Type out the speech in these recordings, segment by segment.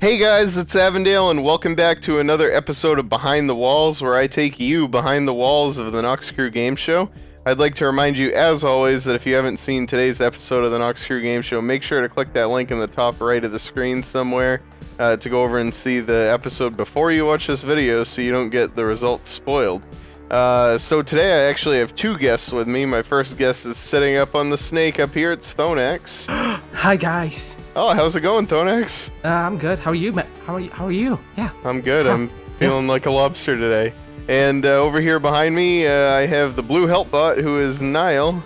Hey guys, it's Avondale, and welcome back to another episode of Behind the Walls, where I take you behind the walls of the Noxcrew Gameshow. I'd like to remind you, as always, that if you haven't seen today's episode of the Noxcrew Gameshow, make sure to click that link in the top right of the screen somewhere to go over and see the episode before you watch this video so you don't get the results spoiled. So today I actually have two guests with me. My first guest is sitting up on the snake up here. It's Thonax. Hi guys. Oh, how's it going, Thonax? I'm good. How are you, Matt? How are you? Yeah. I'm good. I'm feeling like a lobster today. And over here behind me, I have the blue help bot, who is Niall.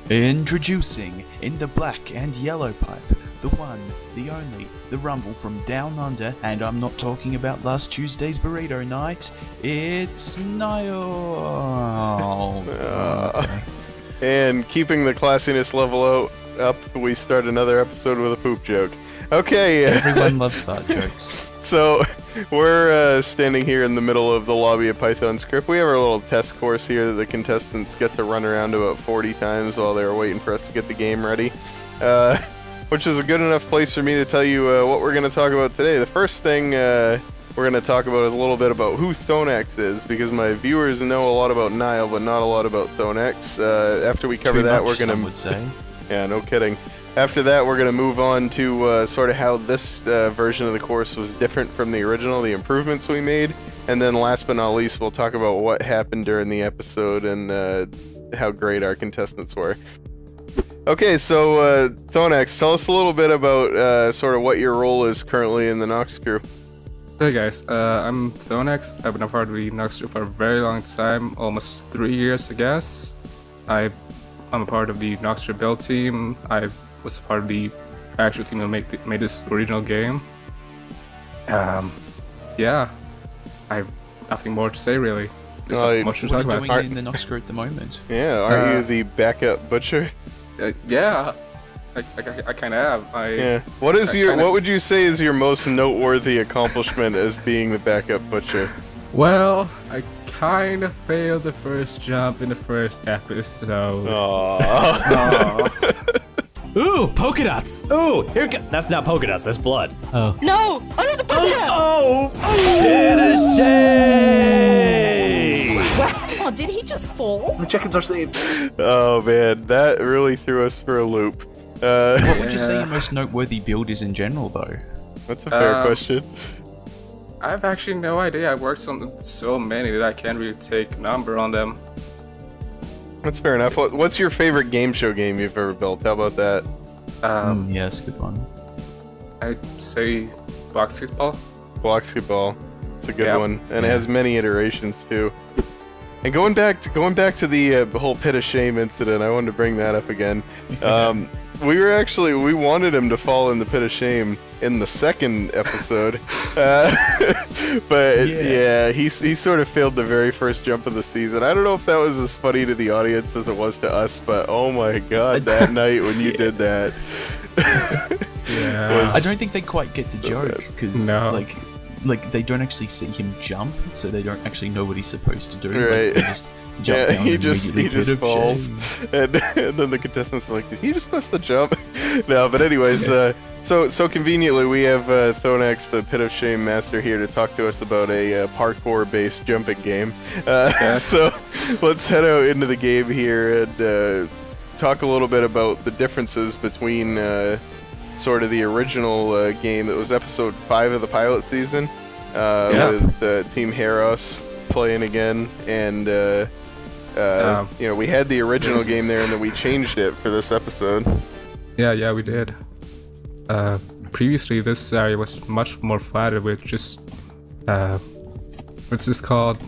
Introducing, in the black and yellow pipe, the one, the only, the rumble from down under, and I'm not talking about last Tuesday's burrito night, it's Niall. And keeping the classiness level up, we start another episode with a poop joke. Okay. Everyone loves fart jokes. So, we're standing here in the middle of the lobby of Python's Crypt. We have our little test course here that the contestants get to run around about 40 times while they're waiting for us to get the game ready. Which is a good enough place for me to tell you what we're going to talk about today. The first thing we're going to talk about is a little bit about who Thonax is, because my viewers know a lot about Niall, but not a lot about Thonax. After we cover that, we're going to... would say. Yeah, no kidding. After that, we're going to move on to sort of how this version of the course was different from the original, the improvements we made, and then last but not least, we'll talk about what happened during the episode and how great our contestants were. Okay, so Thonax, tell us a little bit about sort of what your role is currently in the Noxcrew. Hey guys, I'm Thonax. I've been a part of the Noxcrew for a very long time, almost 3 years, I guess. I'm a part of the Noxcrew build team. I was a part of the actual team that made this original game. Yeah, I have nothing more to say really. There's not much to talk about. What are you doing in the Noxcrew at the moment? Yeah, are you the backup butcher? Yeah, I kind of am. Yeah. What would you say is your most noteworthy accomplishment as being the backup butcher? Well, I kind of failed the first jump in the first episode. Aww. Ooh, polka dots. Ooh, that's not polka dots, that's blood. Oh. No! Under the polka dots! Oh! Finish! Oh, did he just fall? The chickens are saved. Oh man, that really threw us for a loop. What would you say your most noteworthy build is in general, though? That's a fair question. I have actually no idea. I've worked on so many that I can't really take a number on them. That's fair enough. What's your favorite game show game you've ever built? How about that? Yeah, that's a good one. I'd say basketball. Basketball. It's a good one, and it has many iterations too. And going back to the whole pit of shame incident, I wanted to bring that up again. We wanted him to fall in the pit of shame in the second episode, but yeah, he sort of failed the very first jump of the season. I don't know if that was as funny to the audience as it was to us, but oh my god, that night when you did that. I don't think they quite get the joke, because like they don't actually see him jump, so they don't actually know what he's supposed to do. Right. Like, they just jump down he just falls, and then the contestants are like, "Did he just miss the jump?" No, but anyways, so conveniently we have Thonax, the Pit of Shame master, here to talk to us about a parkour-based jumping game. So let's head out into the game here and talk a little bit about the differences between sort of the original game that was episode 5 of the pilot season, with Team Heros playing again, and we had the original game there, and then we changed it for this episode. Yeah, we did. Previously, this area was much more flattered with just what's this called?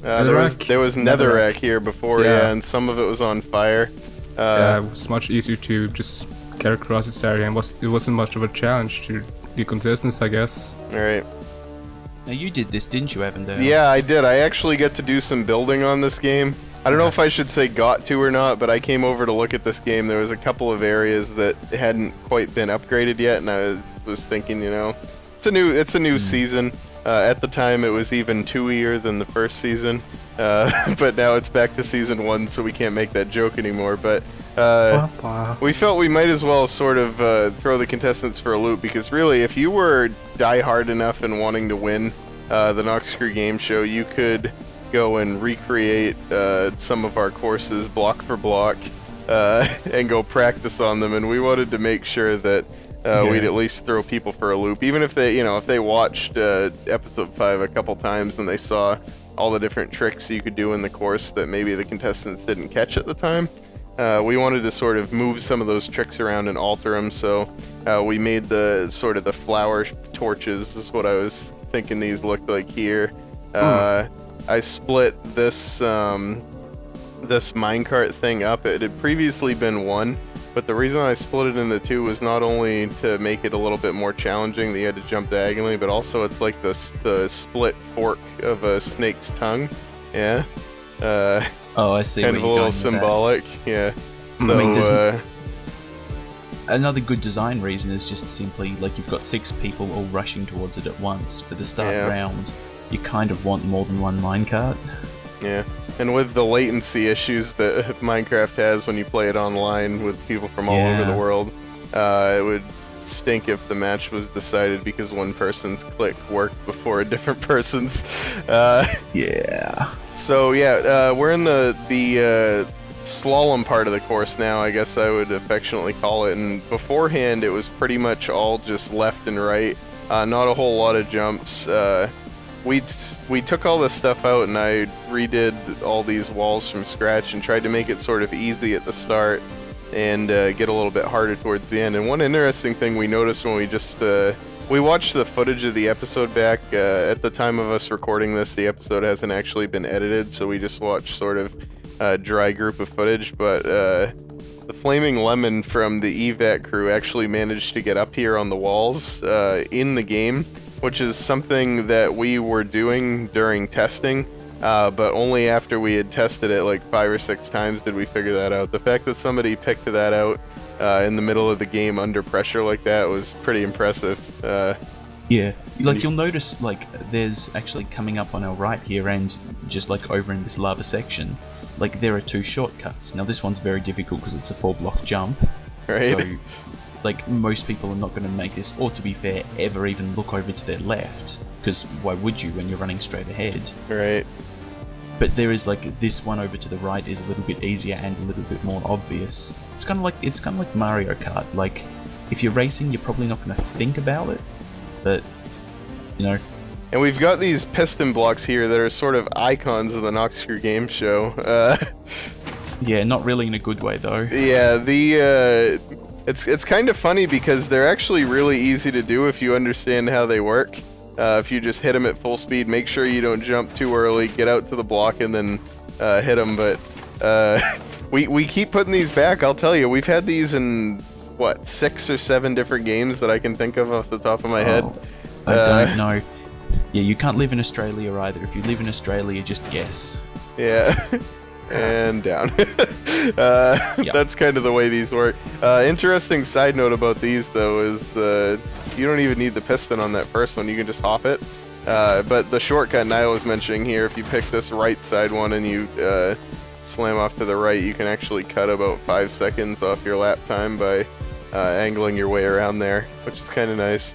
There was netherrack here before, and some of it was on fire. It was much easier to just get across this area, and it wasn't much of a challenge to the contestants, I guess. All right. Now you did this, didn't you, Avondale? Yeah, I did. I actually get to do some building on this game. I don't know if I should say got to or not, but I came over to look at this game. There was a couple of areas that hadn't quite been upgraded yet, and I was thinking, it's a new season. At the time, it was even two-ier than the first season, but now it's back to season 1, so we can't make that joke anymore. But we felt we might as well sort of throw the contestants for a loop, because really, if you were die-hard enough and wanting to win the Noxcrew Gameshow, you could go and recreate some of our courses block for block and go practice on them, and we wanted to make sure that we'd at least throw people for a loop, even if they, if they watched episode 5 a couple times and they saw all the different tricks you could do in the course that maybe the contestants didn't catch at the time. We wanted to sort of move some of those tricks around and alter them, so we made the sort of the flower torches is what I was thinking these looked like here. I split this this minecart thing up. It had previously been one, but the reason I split it into two was not only to make it a little bit more challenging that you had to jump diagonally, but also it's like the split fork of a snake's tongue. Yeah. Oh, I see. Kind of a little symbolic. Yeah. So, I mean, another good design reason is just simply like you've got 6 people all rushing towards it at once for the start round. You kind of want more than one minecart. Yeah. And with the latency issues that Minecraft has when you play it online with people from all over the world, it would stink if the match was decided because one person's click worked before a different person's. So yeah, we're in the slalom part of the course now, I guess I would affectionately call it. And beforehand, it was pretty much all just left and right, not a whole lot of jumps. We took all this stuff out and I redid all these walls from scratch and tried to make it sort of easy at the start and get a little bit harder towards the end. And one interesting thing we noticed when we watched the footage of the episode back, at the time of us recording this, the episode hasn't actually been edited, so we just watched sort of a dry group of footage, but the Flaming Lemon from the evac crew actually managed to get up here on the walls in the game, which is something that we were doing during testing, but only after we had tested it like 5 or 6 times did we figure that out. The fact that somebody picked that out in the middle of the game under pressure like that was pretty impressive. Yeah, like you'll notice like there's actually coming up on our right here and just like over in this lava section, like there are 2 shortcuts. Now this one's very difficult because it's a 4-block jump. Right. So like most people are not going to make this, or to be fair, ever even look over to their left, because why would you when you're running straight ahead? Right. But there is like this one over to the right is a little bit easier and a little bit more obvious. It's kind of like Mario Kart. Like if you're racing, you're probably not going to think about it, but you know. And we've got these piston blocks here that are sort of icons of the Noxcrew Gameshow. Yeah, not really in a good way though. Yeah, it's kind of funny because they're actually really easy to do if you understand how they work. If you just hit them at full speed, make sure you don't jump too early, get out to the block, and then hit them. But we keep putting these back. I'll tell you, we've had these in what 6 or 7 different games that I can think of off the top of my head. I don't know. Yeah, you can't live in Australia either. If you live in Australia, just guess. Yeah. And down. That's kind of the way these work. Interesting side note about these, though, is you don't even need the piston on that first one. You can just hop it. But the shortcut Niall was mentioning here, if you pick this right side one and you slam off to the right, you can actually cut about 5 seconds off your lap time by angling your way around there, which is kind of nice.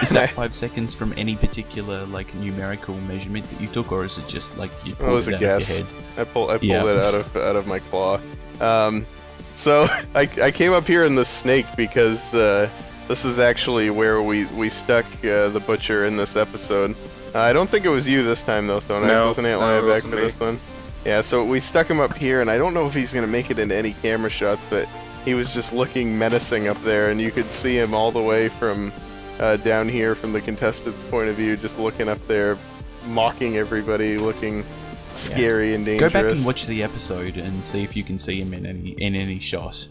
Is that 5 seconds from any particular like numerical measurement that you took, or is it just like you pulled it out of your head? I pulled it out of my claw. So I came up here in the snake because this is actually where we stuck the butcher in this episode. I don't think it was you this time though, Thonax. No, wasn't Niall and I back for this one? Yeah, so we stuck him up here, and I don't know if he's gonna make it into any camera shots, but he was just looking menacing up there, and you could see him all the way from down here from the contestant's point of view, just looking up there, mocking everybody, looking scary and dangerous. Go back and watch the episode and see if you can see him in any shot.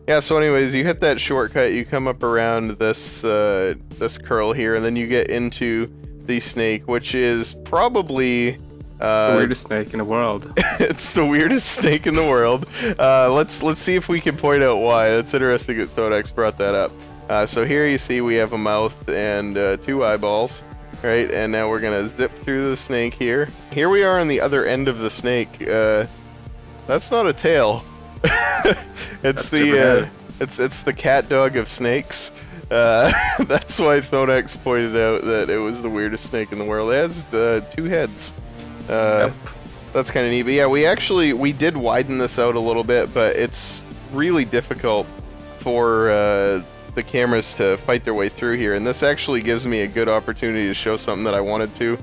Yeah, so anyways, you hit that shortcut, you come up around this this curl here, and then you get into the snake, which is probably the weirdest snake in the world. It's the weirdest snake in the world. Let's see if we can point out why. That's interesting that Thonax brought that up. So here you see we have a mouth and 2 eyeballs, right? And now we're gonna zip through the snake here. Here we are on the other end of the snake. That's not a tail. It's it's the cat dog of snakes. That's why Thonax pointed out that it was the weirdest snake in the world. It has 2 heads. That's kind of neat. But yeah, we did widen this out a little bit, but it's really difficult for the cameras to fight their way through here, and this actually gives me a good opportunity to show something that I wanted to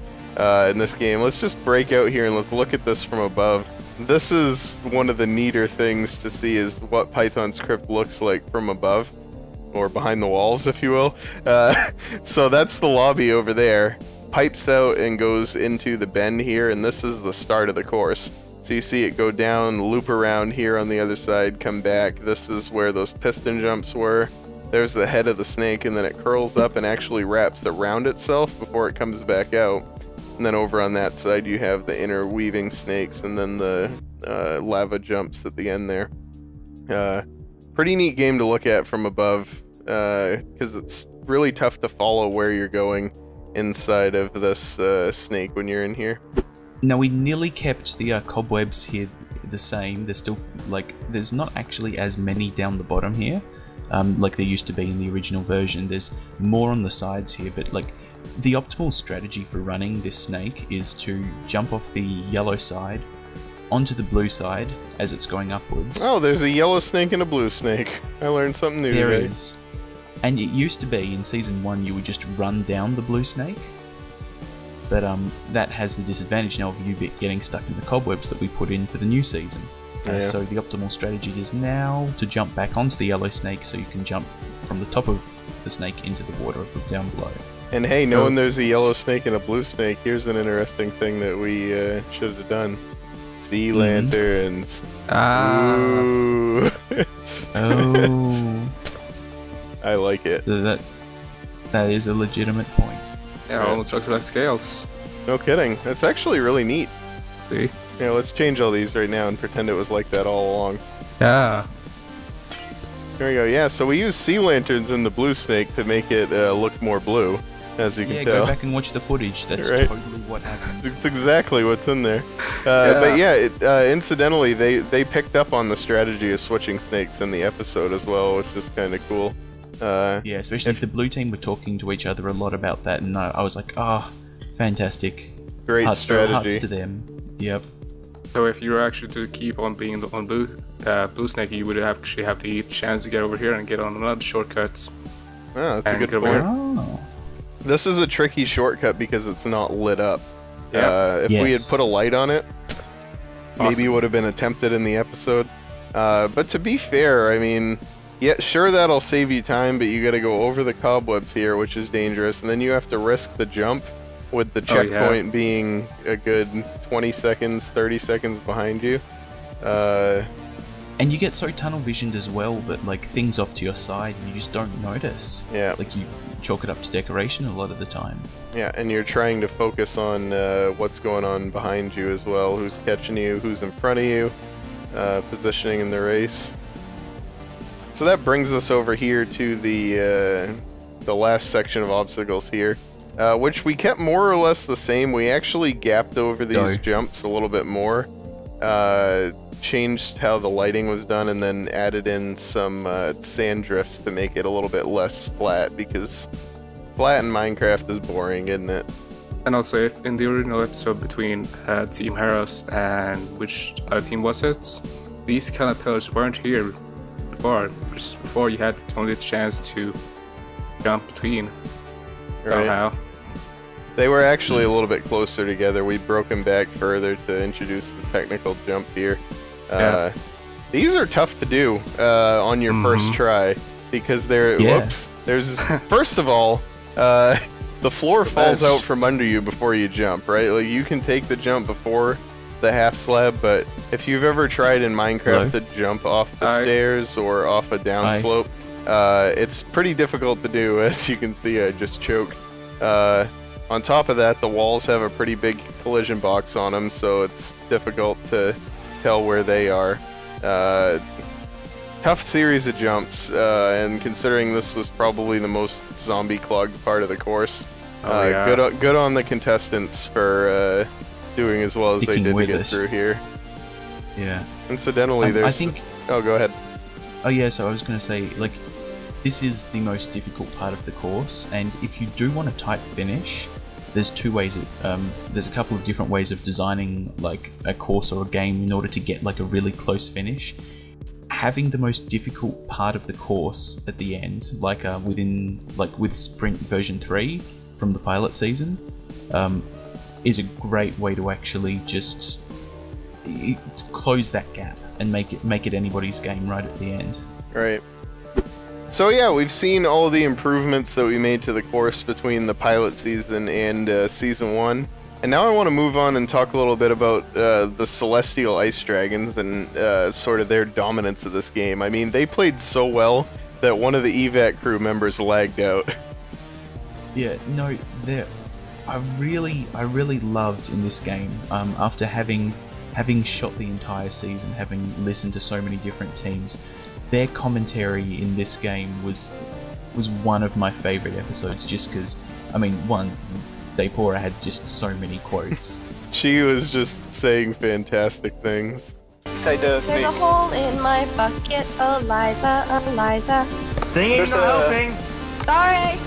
in this game. Let's just break out here and let's look at this from above. This is one of the neater things to see, is what Python's Crypt looks like from above, or behind the walls, if you will. So that's the lobby over there. Pipes out and goes into the bend here, and this is the start of the course. So you see it go down, loop around here on the other side, come back. This is where those piston jumps were. There's the head of the snake, and then it curls up and actually wraps around itself before it comes back out. And then over on that side you have the interweaving snakes, and then the lava jumps at the end there. Pretty neat game to look at from above, because it's really tough to follow where you're going inside of this snake when you're in here. Now we nearly kept the cobwebs here the same. There's still, like, there's not actually as many down the bottom here, like there used to be in the original version. There's more on the sides here, but like the optimal strategy for running this snake is to jump off the yellow side onto the blue side as it's going upwards. Oh, there's a yellow snake and a blue snake. I learned something new There today. is. And it used to be in Season 1 you would just run down the blue snake, but that has the disadvantage now of you getting stuck in the cobwebs that we put in for the new season. Yeah. So the optimal strategy is now to jump back onto the yellow snake so you can jump from the top of the snake into the water down below. And hey, knowing there's a yellow snake and a blue snake, here's an interesting thing that we should have done. Sea lanterns. Ooh. Oh. I like it. So that is a legitimate point. Yeah, all the trucks like scales. No kidding. That's actually really neat. See? Yeah, let's change all these right now and pretend it was like that all along. Yeah. There we go. Yeah, so we use sea lanterns in the blue snake to make it look more blue, as you can Yeah, tell. go back and watch the footage. That's Right. totally what happened. It's exactly what's in there. But yeah, incidentally, they picked up on the strategy of switching snakes in the episode as well, which is kind of cool. Yeah, especially if the blue team were talking to each other a lot about that, and I was like, fantastic. Great Hearts strategy. to them. Yep. So if you were actually to keep on being on blue snake, you would actually have the chance to get over here and get on another shortcuts. Oh, that's a And good get point. over. Oh. This is a tricky shortcut because it's not lit up. Yeah. If we had Yes. put a light on it, maybe Awesome. it would have been attempted in the episode. But to be fair, I mean, yeah, sure, that'll save you time, but you got to go over the cobwebs here, which is dangerous, and then you have to risk the jump with the Oh, yeah. checkpoint being a good 20 seconds, 30 seconds behind you. And you get so tunnel visioned as well that like things off to your side and you just don't notice. Yeah. Like you chalk it up to decoration a lot of the time. Yeah, and you're trying to focus on what's going on behind you as well, who's catching you, who's in front of you, positioning in the race. So that brings us over here to the last section of obstacles here, which we kept more or less the same. We actually gapped over these jumps a little bit more, changed how the lighting was done, and then added in some sand drifts to make it a little bit less flat, because flat in Minecraft is boring, isn't it? And also, if in the original episode between Team Heroes and which other team was it, these kind of pillars weren't here before. Just before, you had only the chance to jump between somehow. They were actually a little bit closer together. We broke them back further to introduce the technical jump here. These are tough to do on your first try, because they're whoops. There's first of all, the floor falls out from under you before you jump, right? Like you can take the jump before the half slab, but if you've ever tried in Minecraft to jump off the stairs or off a downslope, it's pretty difficult to do. As you can see, I just choked. On top of that, the walls have a pretty big collision box on them, so it's difficult to tell where they are. tough series of jumps, and considering this was probably the most zombie-clogged part of the course, good on the contestants for doing as well as they Sticking did to with get us. through here. Yeah. Incidentally, there's... I think... Oh, go ahead. Oh yeah, so I was going to say, like, this is the most difficult part of the course, and if you do want a tight finish, there's two ways. There's a couple of different ways of designing like a course or a game in order to get like a really close finish. Having the most difficult part of the course at the end, like with Sprint version 3 from the pilot season, is a great way to actually just close that gap and make it anybody's game right at the end. Right. So yeah, we've seen all the improvements that we made to the course between the pilot season and season 1. And now I want to move on and talk a little bit about the Celestial Ice Dragons and sort of their dominance of this game. I mean, they played so well that one of the evac crew members lagged out. Yeah, no, I really loved in this game, after having shot the entire season, having listened to so many different teams, their commentary in this game was one of my favorite episodes, just because, I mean, one, Daypora had just so many quotes. She was just saying fantastic things. Inside the There's snake. a hole in my bucket, Eliza. Singing, There's not a- helping. Sorry!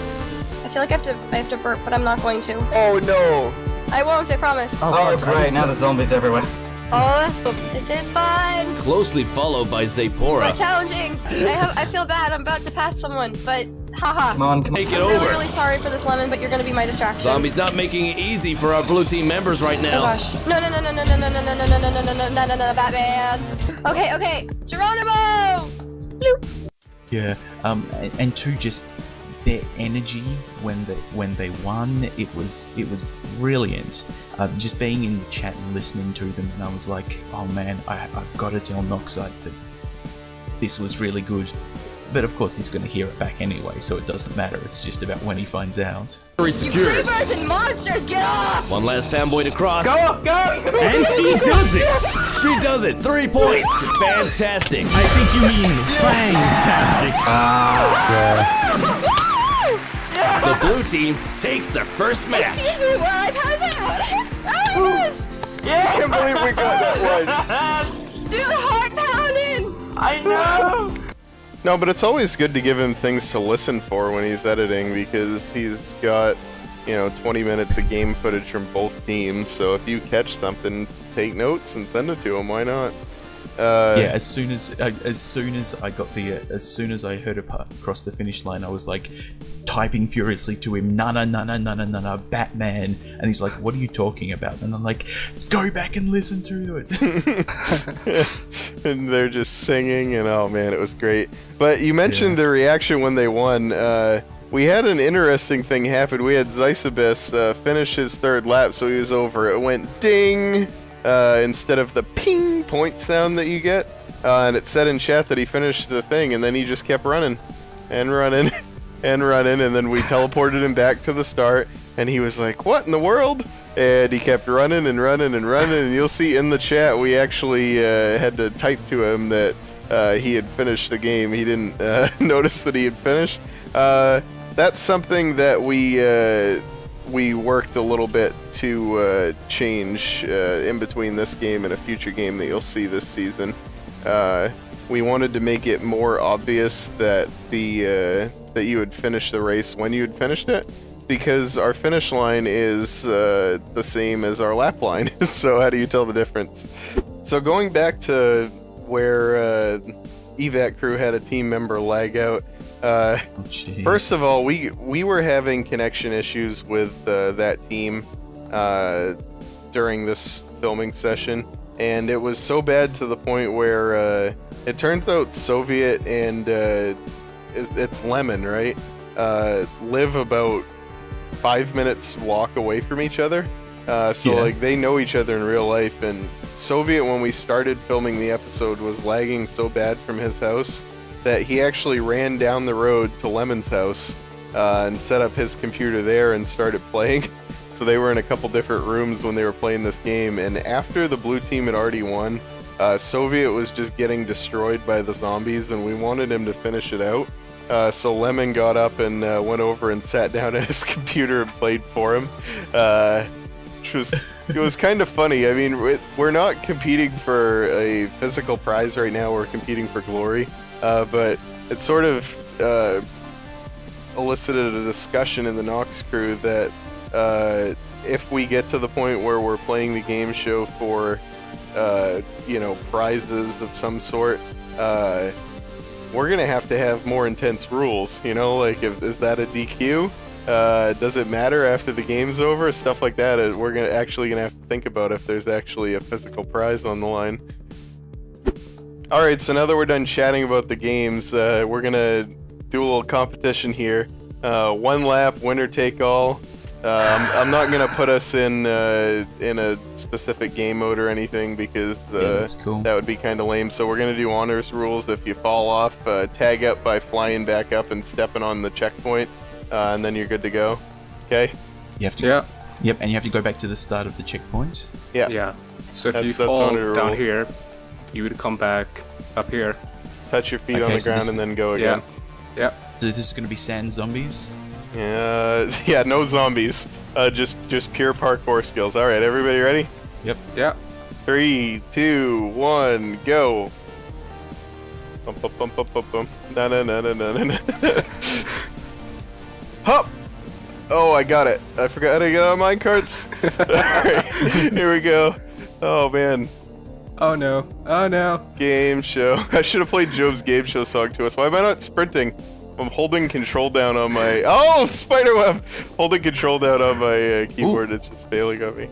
I feel like I have to burp, but I'm not going to. Oh no! I won't, I promise. Oh, great, now there's zombies everywhere. Oh, this is fun! Closely followed by But Zaypora. challenging! I feel bad, I'm about to pass someone, but haha. Come on, come on. Take it I'm really, over. really sorry for this lemon, but you're gonna be my distraction. Zombie's not making it easy for our blue team members right Oh now. gosh. No, Batman! Okay, Geronimo! Bloop! Yeah, and two, just their energy when they won, it was brilliant. Just being in the chat and listening to them, and I was like, oh man, I've got to tell Noxide that this was really good. But of course he's going to hear it back anyway, so it doesn't matter. It's just about when he finds out. Very You secure. creepers and monsters, get off! One last fanboy to cross. Go! And she does it! She does it. 3 points. Fantastic. I think you mean fantastic. The blue team takes their first match. Excuse me while I pass out! Oh my gosh! I can't believe we got that one. Dude, heart pounding! I know! No, but it's always good to give him things to listen for when he's editing, because he's got, 20 minutes of game footage from both teams. So if you catch something, take notes and send it to him. Why not? Yeah, as soon as I as soon as I heard it across the finish line, I was like typing furiously to him, na, Batman, and he's like, what are you talking about? And I'm like, go back and listen to it. And they're just singing, and oh man, it was great. But you mentioned the reaction when they won. We had an interesting thing happen. We had Zysabis finish his 3rd lap, so he was over. It went ding instead of the ping point sound that you get. And it said in chat that he finished the thing, and then he just kept running and running and running, and then we teleported him back to the start, and he was like, what in the world? And he kept running and running and running, and you'll see in the chat we actually had to type to him that he had finished the game. He didn't notice that he had finished. That's something that we worked a little bit to change in between this game and a future game that you'll see this season. We wanted to make it more obvious that that you had finished the race when you had finished it, because our finish line is the same as our lap line. So how do you tell the difference? So going back to where evac crew had a team member lag out. First of all, we were having connection issues with that team during this filming session, and it was so bad to the point where it turns out Soviet and it's Lemon, right? Live about 5 minutes walk away from each other. Like they know each other in real life, and Soviet, when we started filming the episode, was lagging so bad from his house that he actually ran down the road to Lemon's house and set up his computer there and started playing. So they were in a couple different rooms when they were playing this game, and after the blue team had already won, Soviet was just getting destroyed by the zombies, and we wanted him to finish it out. So Lemon got up and went over and sat down at his computer and played for him, which was it was kind of funny. I mean, we're not competing for a physical prize right now. We're competing for glory, but it sort of elicited a discussion in the Nox crew that if we get to the point where we're playing the game show for prizes of some sort, we're gonna have to have more intense rules. Like, is that a DQ? Does it matter after the game's over? Stuff like that. We're gonna have to think about if there's actually a physical prize on the line. All right, so now that we're done chatting about the games, we're gonna do a little competition here. 1 lap, winner take all. I'm not gonna put us in a specific game mode or anything because that's cool. That would be kind of lame. So we're gonna do honors rules. If you fall off, tag up by flying back up and stepping on the checkpoint, and then you're good to go. Okay? You have to. Yeah. Yep, and you have to go back to the start of the checkpoint. Yeah. Yeah. So if That's you fall honor down rule. here, you would come back up here. Touch your feet Okay, on the so ground this- and then go again. Yeah. So this is going to be sand zombies. Yeah, no zombies. Just pure parkour skills. All right, everybody ready? Yeah. 3, 2, 1, go. Bum, bum, bum, bum, bum, bum. Na, na, na, na, na, na, na. Hop! Oh, I got it. I forgot how to get on minecarts. Alright, here we go. Oh, man. Oh no. Oh no. Game show. I should have played Job's game show song to us. Why am I not sprinting? I'm holding control down on my... Oh, spiderweb! Holding control down on my keyboard. Ooh. It's just failing on me.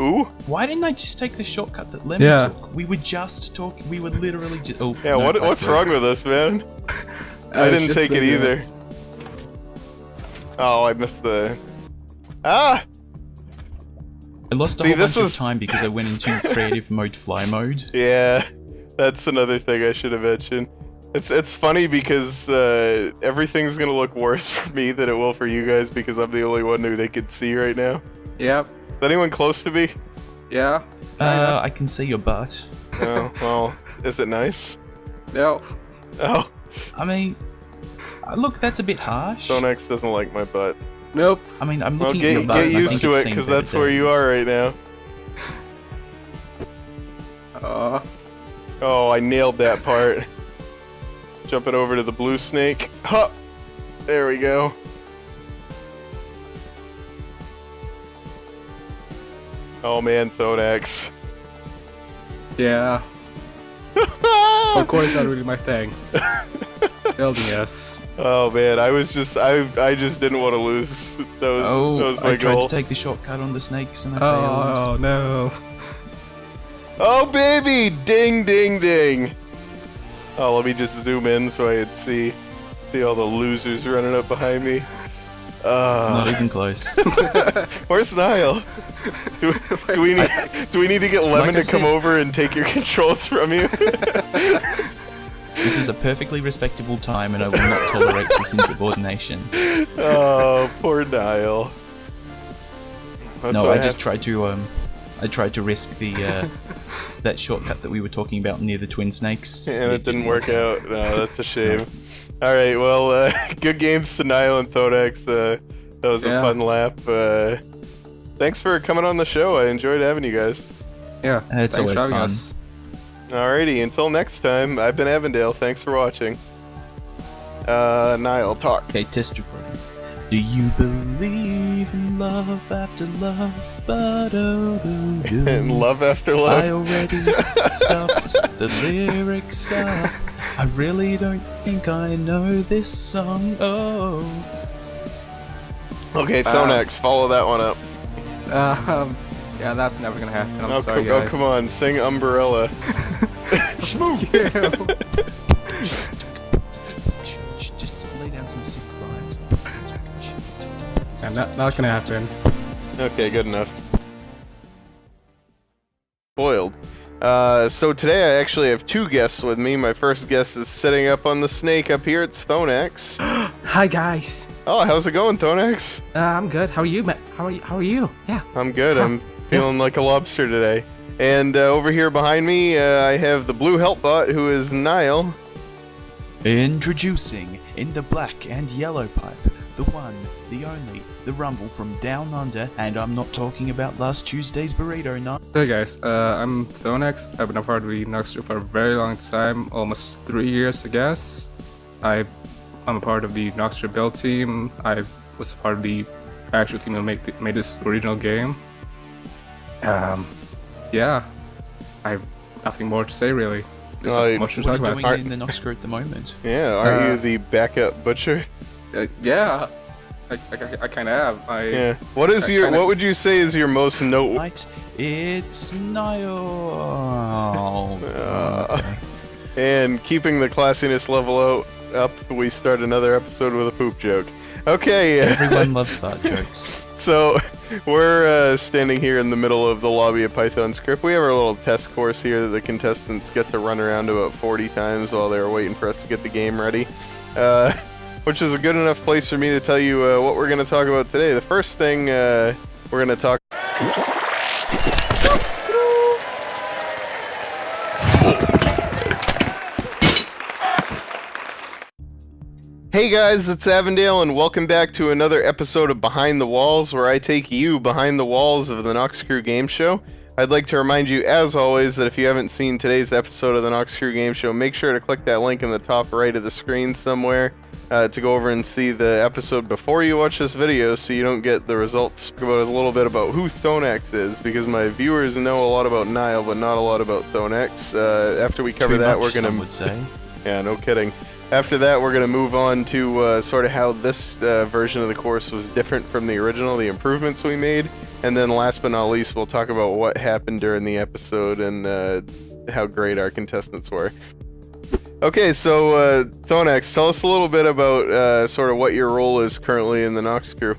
Ooh? Why didn't I just take the shortcut that Lemon Yeah. took? We were just talking. We were literally just. Oh. Yeah, no, what's wrong with us, man? I didn't just take it thinking either. it's- Oh, I missed the... Ah! I lost a See, whole this bunch is- of time because I went into creative mode, fly mode. Yeah, that's another thing I should have mentioned. It's funny because everything's gonna look worse for me than it will for you guys because I'm the only one who they can see right now. Yep. Is anyone close to me? Yeah. I can see your butt. Oh, well, is it nice? No. Oh, I mean, look, that's a bit harsh. Thonax doesn't like my butt. Nope. I mean, I'm Well, looking at your butt. get and I used think to it's it saying because better that's where you things. are right now. Oh, I nailed that part. Jumping over to the blue snake. Huh! There we go. Oh man, Thonax. Yeah. Parkour's not really my thing. Building, yes. Oh man, I just didn't want to lose. That was my I tried goal. to take the shortcut on the snakes and I failed. Oh no. Oh baby! Ding ding ding! Oh, let me just zoom in so I can see all the losers running up behind me. Not even close. Where's Niall? Do we need to get Lemon Like I to come said- over and take your controls from you? This is a perfectly respectable time and I will not tolerate this insubordination. Oh, poor Niall. That's No, what I just tried to risk the that shortcut that we were talking about near the twin snakes. and it didn't work out. No, that's a shame. All right, well, good games to Niall and Thonax. That was a Yeah. fun lap. Thanks for coming on the show. I enjoyed having you guys. Yeah. It's Thanks always for having fun. us. Alrighty, until next time, I've been Avondale. Thanks for watching. Niall, talk. Okay, test recording. Do you believe in love after love? Ba-do-do-do. And love after I love. already stuffed the lyrics up. I really don't think I know this song. Oh. Okay, Thonax, follow that one up. Yeah, that's never gonna happen. I'm Oh, sorry, oh, guys. come on, sing Umbrella. Just lay down some sick rhymes. Yeah, not gonna happen. Okay, good enough. Spoiled. So today I actually have two guests with me. My first guest is sitting up on the snake up here. It's Thonax. Hi guys. Oh, how's it going, Thonax? I'm good. How are you, How are you? Yeah. I'm good. I'm feeling like a lobster today. And over here behind me, I have the blue help bot, who is Niall. Introducing, in the black and yellow pipe, the one, the only, the rumble from down under, and I'm not talking about last Tuesday's burrito night. Hey guys, I'm Thonax. I've been a part of the Noxcrew for a very long time, almost 3 years, I guess. I'm a part of the Noxcrew build team. I was a part of the actual team that made this original game. Yeah, I have nothing more to say really. There's not much to talk What are about. you doing in the Noxcrew at the moment? Yeah, are you the backup butcher? Yeah, I kind of am. Yeah. What is I your? kinda- What would you say is your most note? Right, it's Niall. Okay. And keeping the classiness level up, we start another episode with a poop joke. Okay. Everyone loves fart jokes. So, we're standing here in the middle of the lobby of Python's Crypt. We have our little test course here that the contestants get to run around about 40 times while they're waiting for us to get the game ready. Which is a good enough place for me to tell you what we're going to talk about today. The first thing we're going to talk... Hey guys, it's Avondale, and welcome back to another episode of Behind the Walls, where I take you behind the walls of the Noxcrew Gameshow. I'd like to remind you, as always, that if you haven't seen today's episode of the Noxcrew Gameshow, make sure to click that link in the top right of the screen somewhere to go over and see the episode before you watch this video, so you don't get the results. Talk about a little bit about who Thonax is, because my viewers know a lot about Niall, but not a lot about Thonax. After we cover that, we're some gonna... would say. Yeah, no kidding. After that, we're going to move on to sort of how this version of the course was different from the original, the improvements we made, and then last but not least, we'll talk about what happened during the episode and how great our contestants were. Okay, so Thonax, tell us a little bit about sort of what your role is currently in the Noxcrew.